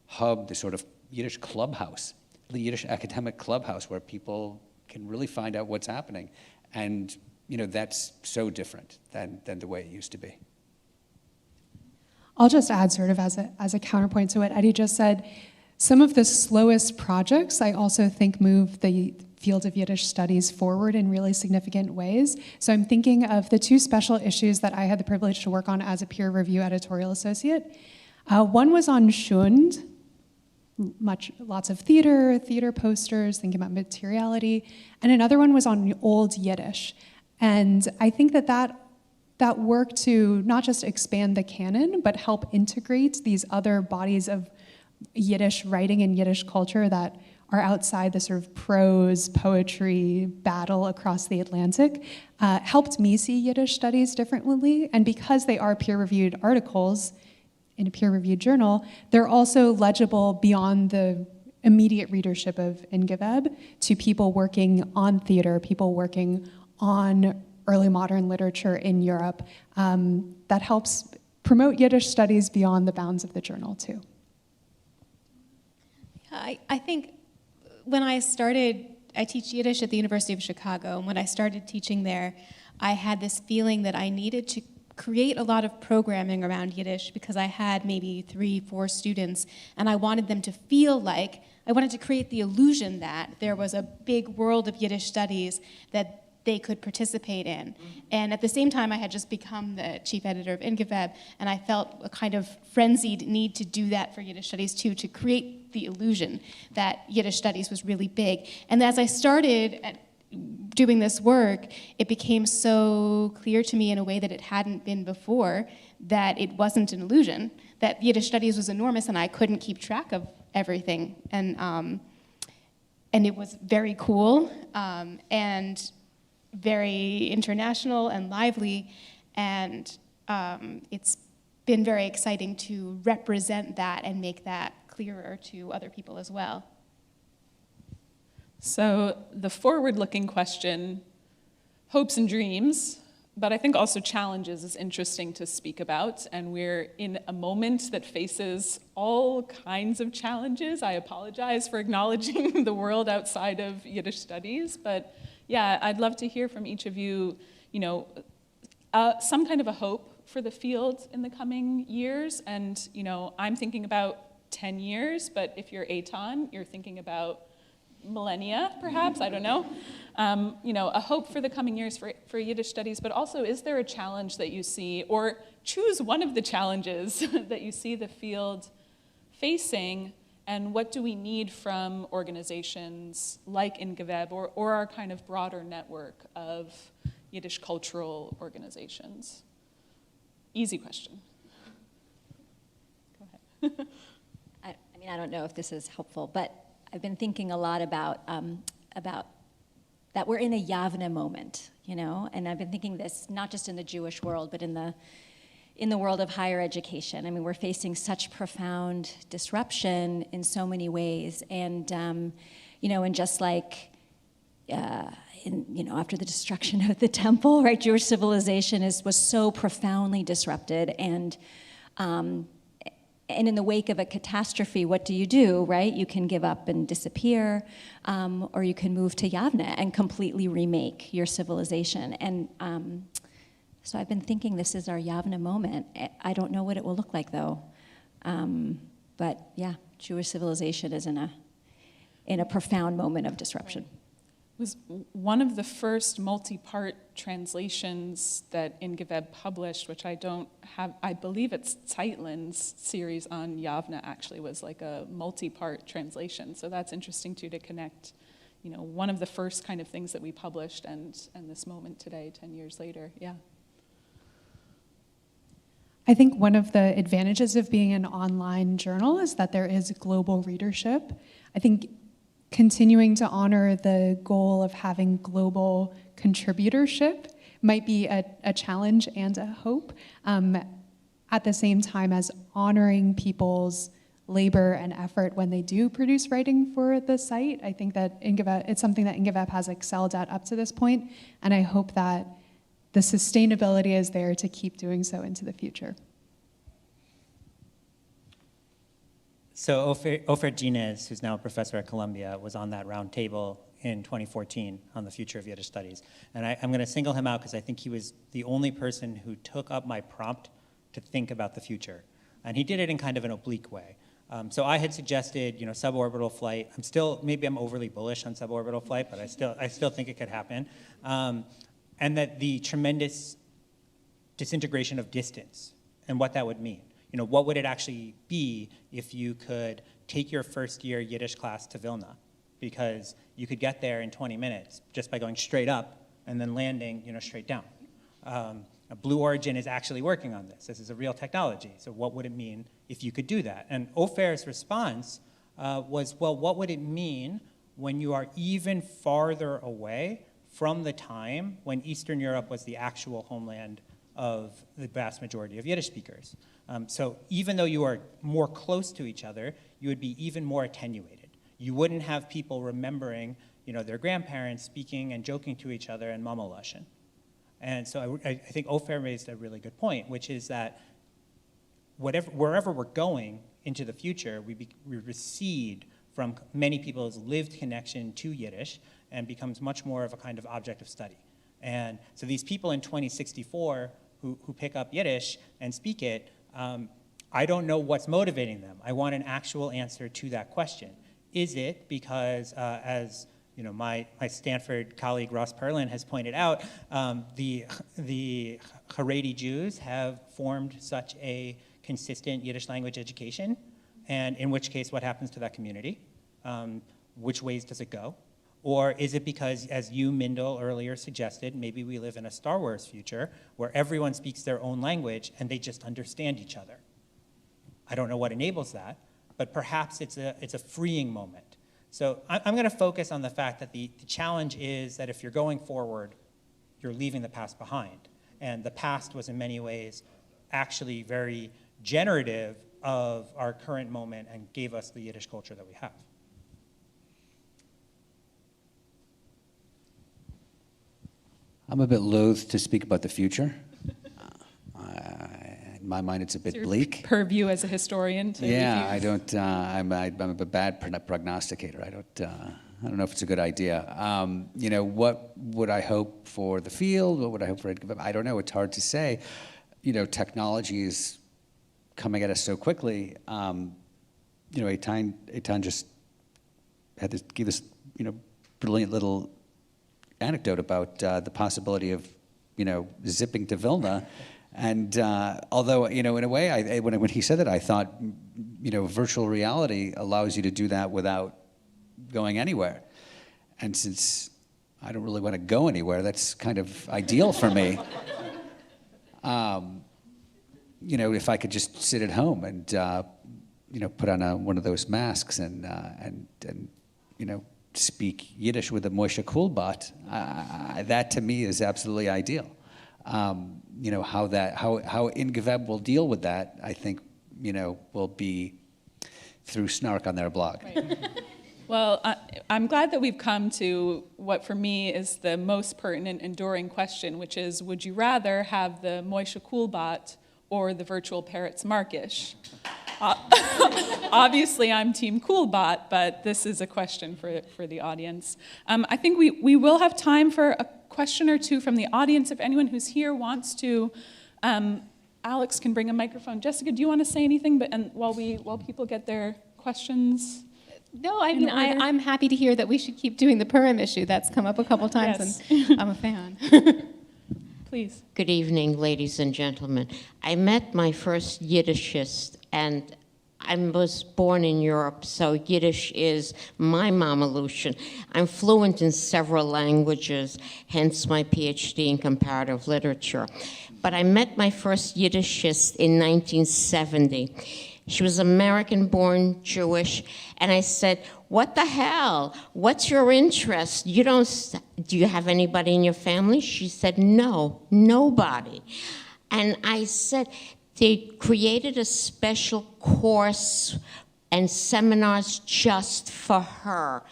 F: hub, this sort of Yiddish clubhouse, the Yiddish academic clubhouse where people can really find out what's happening. And, that's so different than the way it used to be.
G: I'll just add sort of as a counterpoint to what Eddie just said, some of the slowest projects I also think move the field of Yiddish studies forward in really significant ways. So I'm thinking of the 2 special issues that I had the privilege to work on as a peer review editorial associate. One was on Schund, lots of theater posters, thinking about materiality, and another one was on Old Yiddish. And I think that work to not just expand the canon, but help integrate these other bodies of Yiddish writing and Yiddish culture that are outside the sort of prose, poetry battle across the Atlantic, helped me see Yiddish studies differently. And because they are peer-reviewed articles in a peer-reviewed journal, they're also legible beyond the immediate readership of geveb to people working on theater, people working on early modern literature in Europe. That helps promote Yiddish studies beyond the bounds of the journal, too.
C: I think when I teach Yiddish at the University of Chicago, and when I started teaching there, I had this feeling that I needed to create a lot of programming around Yiddish because I had maybe 3-4 students, and I wanted them to feel like, I wanted to create the illusion that there was a big world of Yiddish studies that they could participate in. And at the same time, I had just become the chief editor of geveb, and I felt a kind of frenzied need to do that for Yiddish studies too, to create the illusion that Yiddish studies was really big. And as I started doing this work, it became so clear to me in a way that it hadn't been before that it wasn't an illusion, that Yiddish studies was enormous and I couldn't keep track of everything. And it was very cool and very international and lively, and it's been very exciting to represent that and make that clearer to other people as well.
B: So the forward-looking question, hopes and dreams, but I think also challenges is interesting to speak about, and we're in a moment that faces all kinds of challenges. I apologize for acknowledging the world outside of Yiddish studies, but yeah, I'd love to hear from each of you, some kind of a hope for the field in the coming years. And, I'm thinking about 10 years, but if you're Eitan, you're thinking about millennia, perhaps, I don't know. A hope for the coming years for Yiddish studies, but also, is there a challenge that you see, or choose one of the challenges that you see the field facing, and what do we need from organizations like geveb or our kind of broader network of Yiddish cultural organizations? Easy question. Go ahead.
D: I don't know if this is helpful, but I've been thinking a lot about that we're in a Yavne moment, and I've been thinking this not just in the Jewish world, but in the world of higher education. I mean, we're facing such profound disruption in so many ways, and and just like after the destruction of the temple, right, Jewish civilization was so profoundly disrupted, and in the wake of a catastrophe, what do, right? You can give up and disappear, or you can move to Yavne and completely remake your civilization. And so I've been thinking this is our Yavne moment. I don't know what it will look like, though. But yeah, Jewish civilization is in a profound moment of disruption.
B: Was one of the first multi-part translations that geveb published, which I don't have, I believe it's Zeitlin's series on Yavne actually was like a multi-part translation. So that's interesting too, to connect, one of the first kind of things that we published and this moment today, 10 years later, yeah.
G: I think one of the advantages of being an online journal is that there is global readership. I think continuing to honor the goal of having global contributorship might be a challenge and a hope, at the same time as honoring people's labor and effort when they do produce writing for the site. I think that it's something that INGVEB has excelled at up to this point, and I hope that the sustainability is there to keep doing so into the future.
E: So Ofer Ginez, who's now a professor at Columbia, was on that round table in 2014 on the future of Yiddish studies. And I'm going to single him out because I think he was the only person who took up my prompt to think about the future. And he did it in kind of an oblique way. So I had suggested, suborbital flight. Maybe I'm overly bullish on suborbital flight, but I still think it could happen. And that the tremendous disintegration of distance and what that would mean. What would it actually be if you could take your first year Yiddish class to Vilna? Because you could get there in 20 minutes just by going straight up and then landing, straight down. Blue Origin is actually working on this. This is a real technology. So what would it mean if you could do that? And Ofer's response was, well, what would it mean when you are even farther away from the time when Eastern Europe was the actual homeland of the vast majority of Yiddish speakers? So even though you are more close to each other, you would be even more attenuated. You wouldn't have people remembering, their grandparents speaking and joking to each other in Mama Lashon. And so I think Ofer raised a really good point, which is that wherever we're going into the future, we recede from many people's lived connection to Yiddish and becomes much more of a kind of object of study. And so these people in 2064 who pick up Yiddish and speak it, I don't know what's motivating them. I want an actual answer to that question. Is it because, as my Stanford colleague Ross Perlin has pointed out, the Haredi Jews have formed such a consistent Yiddish language education, and in which case, what happens to that community? Which ways does it go? Or is it because, as you, Mindel, earlier suggested, maybe we live in a Star Wars future where everyone speaks their own language and they just understand each other? I don't know what enables that, but perhaps it's a freeing moment. So I'm going to focus on the fact that the challenge is that if you're going forward, you're leaving the past behind. And the past was in many ways actually very generative of our current moment and gave us the Yiddish culture that we have.
F: I'm a bit loath to speak about the future. In my mind, it's a bit bleak.
B: Purview as a historian.
F: I don't. I'm a bad prognosticator. I don't know if it's a good idea. What would I hope for the field? What would I hope for INGVEB? I don't know. It's hard to say. Technology is coming at us so quickly. Eitan just had to give this, brilliant little anecdote about the possibility of, zipping to Vilna. And although, in a way, when he said that, I thought, virtual reality allows you to do that without going anywhere. And since I don't really want to go anywhere, that's kind of ideal for me. If I could just sit at home and, put on one of those masks and speak Yiddish with a Moshe Kulbat, that to me is absolutely ideal. How INGVEB will deal with that, I think, will be through snark on their blog.
B: Right. Well, I'm glad that we've come to what for me is the most pertinent, enduring question, which is, would you rather have the Moshe Kulbat or the virtual Peretz Markish? Obviously, I'm Team Coolbot, but this is a question for the audience. I think we will have time for a question or two from the audience. If anyone who's here wants to, Alex can bring a microphone. Jessica, do you want to say anything? While people get their questions.
C: No, I'm happy to hear that we should keep doing the Purim issue. That's come up a couple times,
B: yes.
C: And I'm a fan.
B: Please.
H: Good evening, ladies and gentlemen. I met my first Yiddishist, and I was born in Europe, so Yiddish is my mamalushan. I'm fluent in several languages, hence my PhD in comparative literature. But I met my first Yiddishist in 1970. She was American-born Jewish, and I said, "What the hell? What's your interest? Do you have anybody in your family?" She said, "No, nobody." And I said, they created a special course and seminars just for her.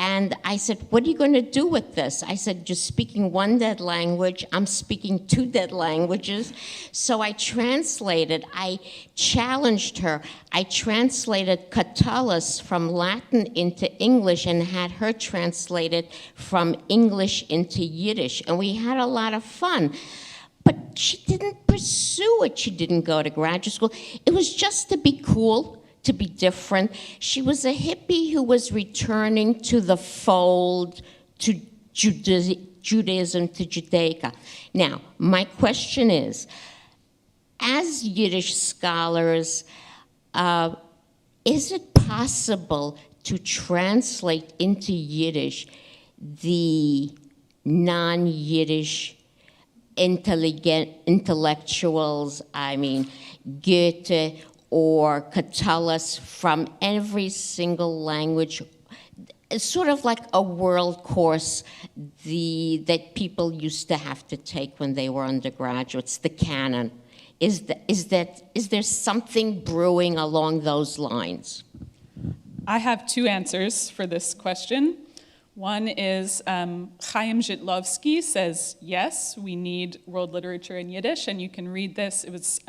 H: And I said, what are you going to do with this? I said, you're speaking one dead language. I'm speaking two dead languages. So I translated. I challenged her. I translated Catullus from Latin into English and had her translate it from English into Yiddish. And we had a lot of fun. But she didn't pursue it. She didn't go to graduate school. It was just to be cool, to be different. She was a hippie who was returning to the fold, to Judaism, to Judaica. Now, my question is, as Yiddish scholars, is it possible to translate into Yiddish the non-Yiddish intellectuals, I mean, Goethe, or Catullus from every single language? It's sort of like a world course that people used to have to take when they were undergraduates, the canon. Is there something brewing along those lines?
B: I have two answers for this question. One is Chaim Zhitlovsky says, yes, we need world literature in Yiddish, and you can read this. It was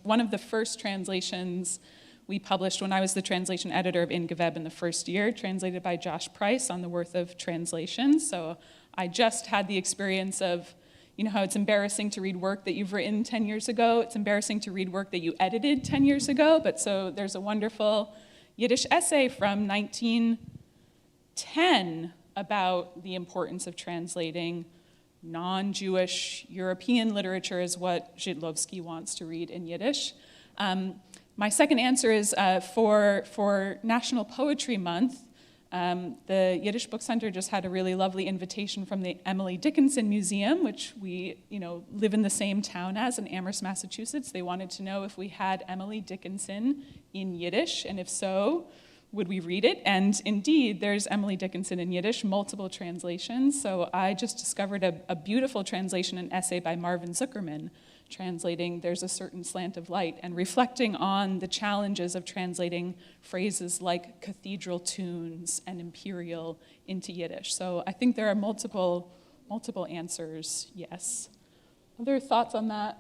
B: one of the first translations we published when I was the translation editor of In Geveb in the first year, translated by Josh Price on the worth of translations. So I just had the experience of, you know how it's embarrassing to read work that you've written 10 years ago? It's embarrassing to read work that you edited 10 years ago. But so there's a wonderful Yiddish essay from 1910 about the importance of translating non-Jewish European literature is what Zhitlovsky wants to read in Yiddish. My second answer is for National Poetry Month, the Yiddish Book Center just had a really lovely invitation from the Emily Dickinson Museum, which we live in the same town as, in Amherst, Massachusetts. They wanted to know if we had Emily Dickinson in Yiddish, and if so, would we read it? And indeed, there's Emily Dickinson in Yiddish, multiple translations. So I just discovered a beautiful translation, an essay by Marvin Zuckerman, translating There's a Certain Slant of Light, and reflecting on the challenges of translating phrases like cathedral tunes and imperial into Yiddish. So I think there are multiple answers, yes. Other thoughts on that?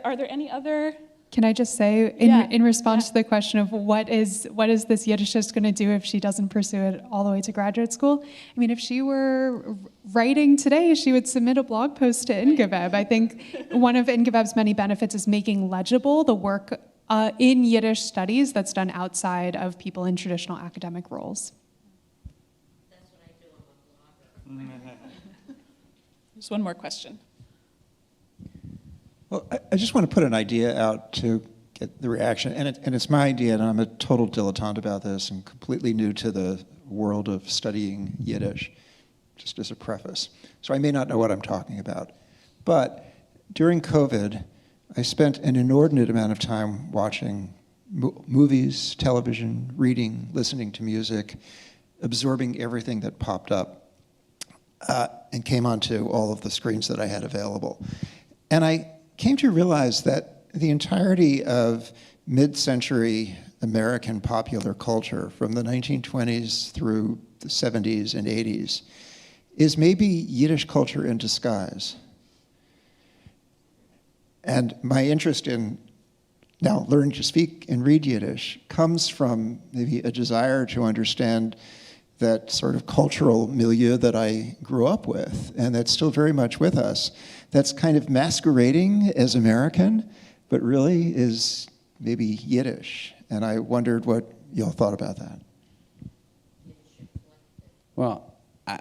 B: Are there any other?
G: Can I just say, in response to the question of what is this Yiddishist going to do if she doesn't pursue it all the way to graduate school? I mean, if she were writing today, she would submit a blog post to In Geveb. I think one of In Geveb's many benefits is making legible the work in Yiddish studies that's done outside of people in traditional academic roles.
H: That's what I do, I'm a blogger.
B: There's one more question.
I: Well, I just want to put an idea out to get the reaction, and it's my idea, and I'm a total dilettante about this and completely new to the world of studying Yiddish, just as a preface. So I may not know what I'm talking about. But during COVID, I spent an inordinate amount of time watching movies, television, reading, listening to music, absorbing everything that popped up, and came onto all of the screens that I had available. And I came to realize that the entirety of mid-century American popular culture from the 1920s through the 70s and 80s is maybe Yiddish culture in disguise. And my interest in now learning to speak and read Yiddish comes from maybe a desire to understand that sort of cultural milieu that I grew up with, and that's still very much with us. That's kind of masquerading as American, but really is maybe Yiddish. And I wondered what y'all thought about that.
F: Well, I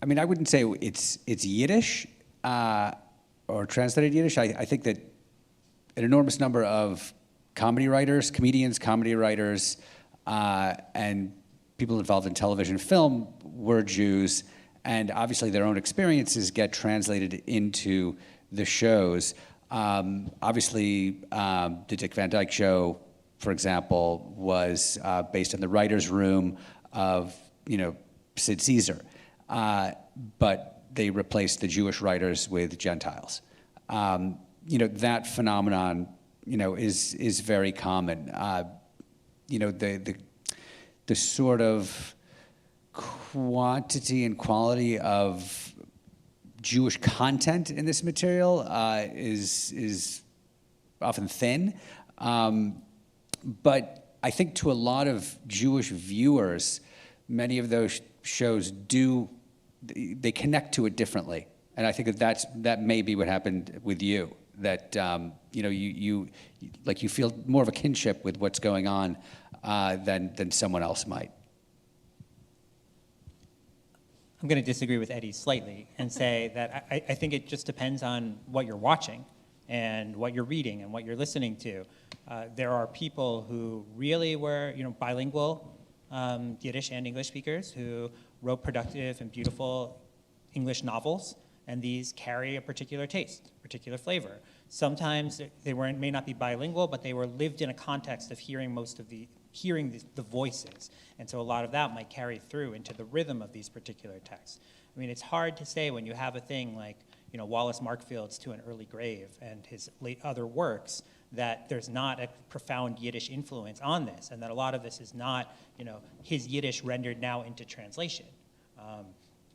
F: mean, I wouldn't say it's Yiddish or translated Yiddish. I think that an enormous number of comedians, comedy writers, and people involved in television film were Jews, and obviously their own experiences get translated into the shows. Obviously, the Dick Van Dyke Show, for example, was based in the writer's room of, Sid Caesar, but they replaced the Jewish writers with Gentiles. That phenomenon is very common. The sort of quantity and quality of Jewish content in this material is often thin, but I think to a lot of Jewish viewers, many of those shows they connect to it differently, and I think that may be what happened with you. That you feel more of a kinship with what's going on than someone else might.
E: I'm going to disagree with Eddie slightly and say that I think it just depends on what you're watching and what you're reading and what you're listening to. There are people who really were, bilingual Yiddish and English speakers who wrote productive and beautiful English novels, and these carry a particular taste, particular flavor. Sometimes they may not be bilingual, but they were lived in a context of hearing the voices. And so a lot of that might carry through into the rhythm of these particular texts. I mean, it's hard to say when you have a thing like, Wallace Markfield's To an Early Grave and his late other works, that there's not a profound Yiddish influence on this, and that a lot of this is not, his Yiddish rendered now into translation.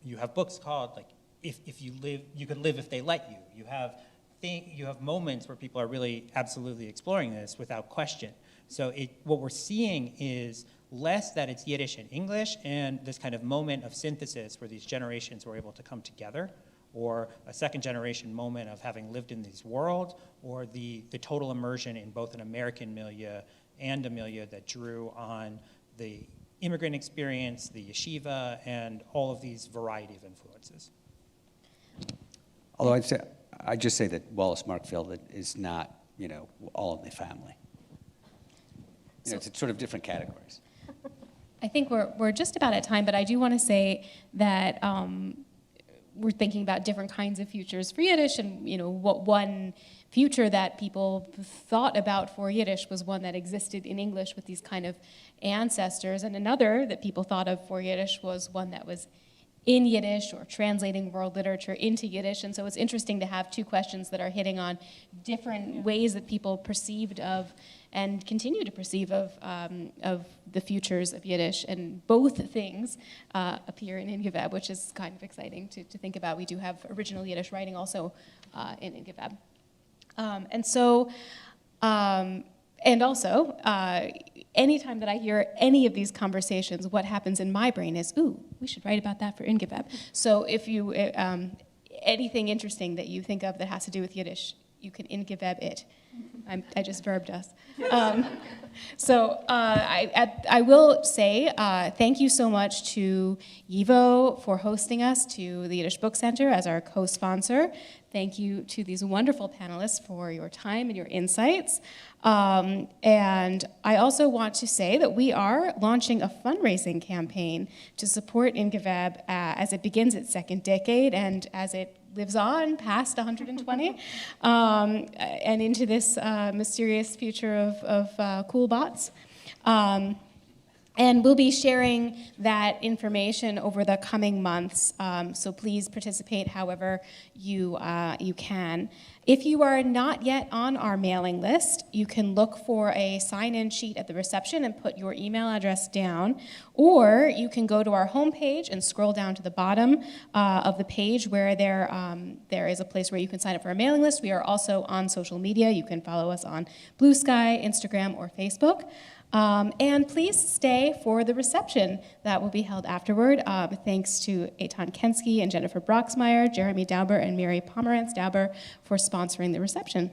E: You have books called, like, If You Live, You Could Live If They Let You. You have moments where people are really absolutely exploring this without question. So what we're seeing is less that it's Yiddish and English and this kind of moment of synthesis where these generations were able to come together, or a second generation moment of having lived in these worlds, or the total immersion in both an American milieu and a milieu that drew on the immigrant experience, the yeshiva, and all of these variety of influences.
F: Although I'd just say that Wallace Markfield is not, all in the family. It's sort of different categories.
J: I think we're just about at time, but I do want to say that we're thinking about different kinds of futures for Yiddish, and what one future that people thought about for Yiddish was one that existed in English with these kind of ancestors, and another that people thought of for Yiddish was one that was in Yiddish or translating world literature into Yiddish. And so it's interesting to have two questions that are hitting on different ways that people perceived of and continue to perceive of the futures of Yiddish. And both things appear in geveb, which is kind of exciting to think about. We do have original Yiddish writing also in geveb. And also, anytime that I hear any of these conversations, what happens in my brain is, ooh, we should write about that for geveb. So if you, anything interesting that you think of that has to do with Yiddish, you can geveb it. I just verbed us. I will say thank you so much to YIVO for hosting us, to the Yiddish Book Center as our co-sponsor. Thank you to these wonderful panelists for your time and your insights. And I also want to say that we are launching a fundraising campaign to support geveb as it begins its second decade and as it lives on past 120 and into this mysterious future of cool bots. And we'll be sharing that information over the coming months, so please participate however you can. If you are not yet on our mailing list, you can look for a sign-in sheet at the reception and put your email address down, or you can go to our homepage and scroll down to the bottom of the page where there is a place where you can sign up for a mailing list. We are also on social media. You can follow us on Blue Sky, Instagram, or Facebook. And please stay for the reception that will be held afterward. Thanks to Eitan Kensky and Jennifer Broxmeyer, Jeremy Dauber, and Mary Pomerantz Dauber for sponsoring the reception.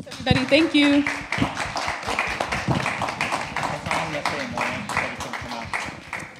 B: Everybody, thank you.